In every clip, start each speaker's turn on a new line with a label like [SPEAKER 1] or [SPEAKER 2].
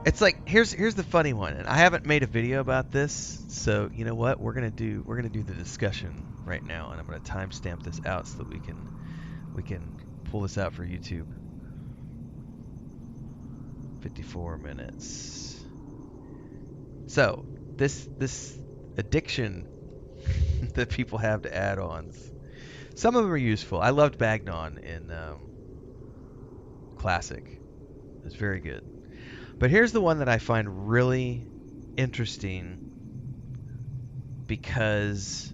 [SPEAKER 1] It's like here's the funny one, and I haven't made a video about this, so you know what? We're gonna do the discussion right now, and I'm gonna timestamp this out so that we can pull this out for YouTube. 54 minutes. So this addiction that people have to add-ons. Some of them are useful. I loved Bagnon in Classic. It's very good. But here's the one that I find really interesting because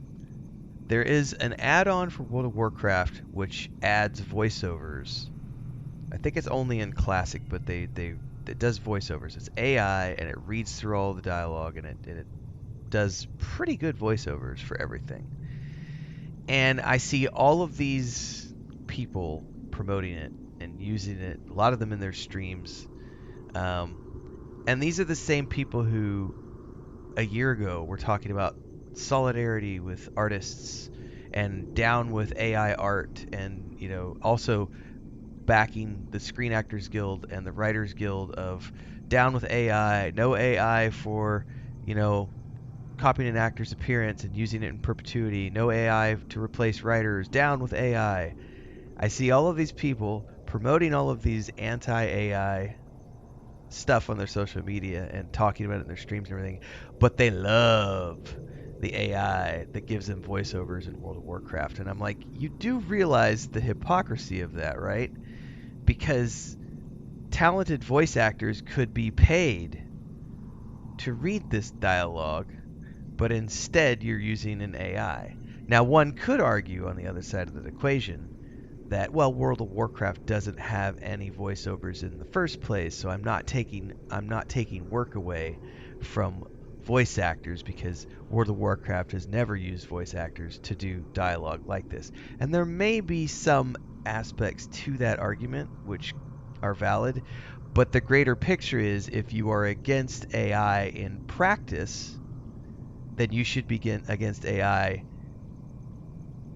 [SPEAKER 1] there is an add-on for World of Warcraft which adds voiceovers. I think it's only in Classic, but it does voiceovers. It's AI and it reads through all the dialogue and it does pretty good voiceovers for everything. And I see all of these people promoting it and using it, a lot of them in their streams. And these are the same people who a year ago were talking about solidarity with artists and down with AI art, and also backing the Screen Actors Guild and the Writers Guild of down with AI, no AI for copying an actor's appearance and using it in perpetuity, no AI to replace writers, down with AI. I see all of these people promoting all of these anti-AI stuff on their social media and talking about it in their streams and everything, but they love the AI that gives them voiceovers in World of Warcraft. And I'm like, you do realize the hypocrisy of that, right? Because talented voice actors could be paid to read this dialogue, but instead you're using an AI. Now, one could argue on the other side of the equation that, well, World of Warcraft doesn't have any voiceovers in the first place, so I'm not taking work away from voice actors because World of Warcraft has never used voice actors to do dialogue like this. And there may be some aspects to that argument which are valid, but the greater picture is if you are against AI in practice, then you should begin against AI,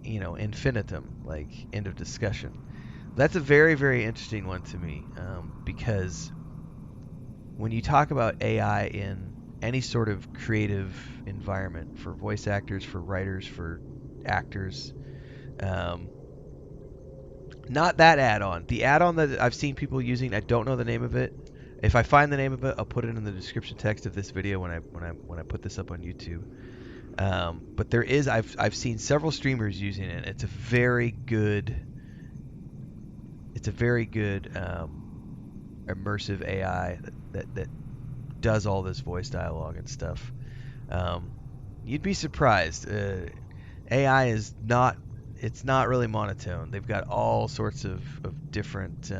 [SPEAKER 1] infinitum, like end of discussion. That's a very, very interesting one to me, because when you talk about AI in any sort of creative environment for voice actors, for writers, for actors, um, not that add-on. The add-on that I've seen people using, I don't know the name of it. If I find the name of it, I'll put it in the description text of this video when I put this up on YouTube. But I've seen several streamers using it. It's a very good immersive AI that does all this voice dialogue and stuff. You'd be surprised. AI is not it's not really monotone. They've got all sorts of different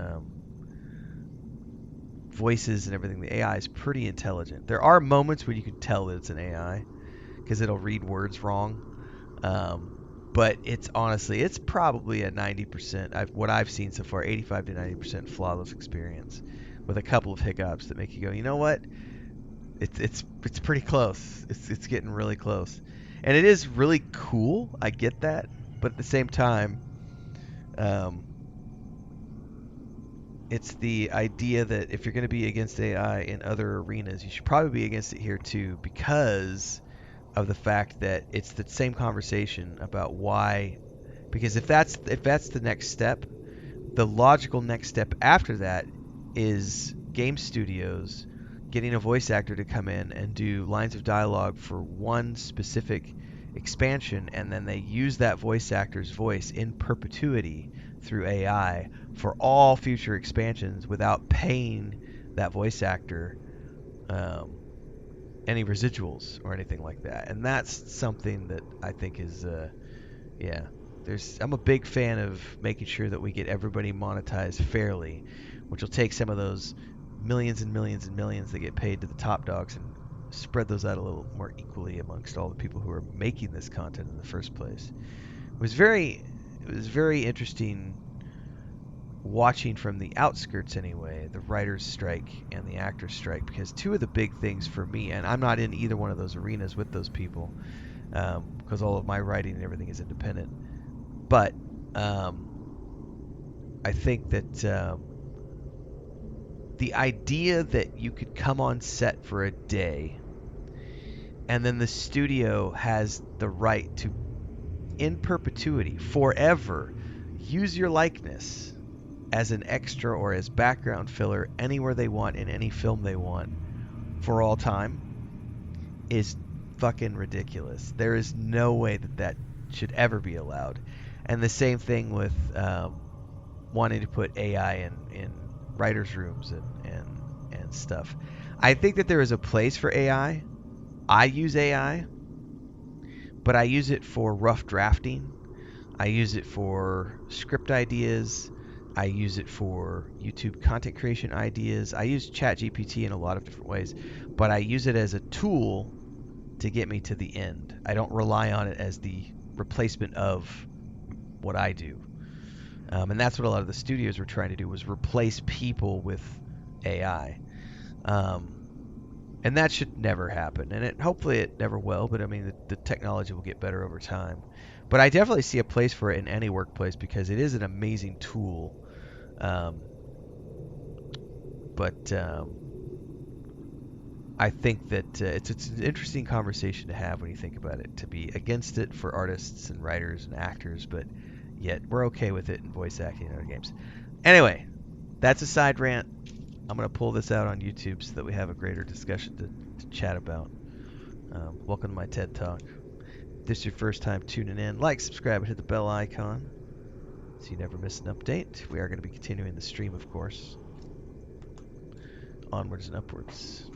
[SPEAKER 1] voices and everything. The AI is pretty intelligent. There are moments when you can tell that it's an AI because it'll read words wrong. But it's probably a 90%, what I've seen so far, 85 to 90% flawless experience with a couple of hiccups that make you go, you know what? It's pretty close. It's getting really close. And it is really cool. I get that. But at the same time, um, it's the idea that if you're going to be against AI in other arenas, you should probably be against it here too, because of the fact that it's the same conversation about why. Because if that's the next step, the logical next step after that is game studios getting a voice actor to come in and do lines of dialogue for one specific expansion, and then they use that voice actor's voice in perpetuity through AI for all future expansions without paying that voice actor any residuals or anything like that. And that's something that I think is, yeah. I'm a big fan of making sure that we get everybody monetized fairly, which will take some of those millions and millions and millions that get paid to the top dogs and spread those out a little more equally amongst all the people who are making this content in the first place. It was very interesting watching from the outskirts anyway, the writers' strike and the actors' strike, because two of the big things for me, and I'm not in either one of those arenas with those people, because all of my writing and everything is independent. But I think that the idea that you could come on set for a day and then the studio has the right to, in perpetuity, forever, use your likeness as an extra or as background filler anywhere they want in any film they want for all time is fucking ridiculous. There is no way that that should ever be allowed. And the same thing with wanting to put AI in writers' rooms and stuff. I think that there is a place for AI. I use AI, but I use it for rough drafting. I use it for script ideas. I use it for YouTube content creation ideas. I use ChatGPT in a lot of different ways, but I use it as a tool to get me to the end. I don't rely on it as the replacement of what I do. And that's what a lot of the studios were trying to do, was replace people with AI. And that should never happen. And hopefully it never will, but I mean, the technology will get better over time. But I definitely see a place for it in any workplace because it is an amazing tool. But I think that it's an interesting conversation to have when you think about it, to be against it for artists and writers and actors, but yet we're okay with it in voice acting and other games. Anyway, that's a side rant. I'm going to pull this out on YouTube so that we have a greater discussion to chat about. Welcome to my TED Talk. If this is your first time tuning in, like, subscribe, and hit the bell icon so you never miss an update. We are going to be continuing the stream, of course. Onwards and upwards.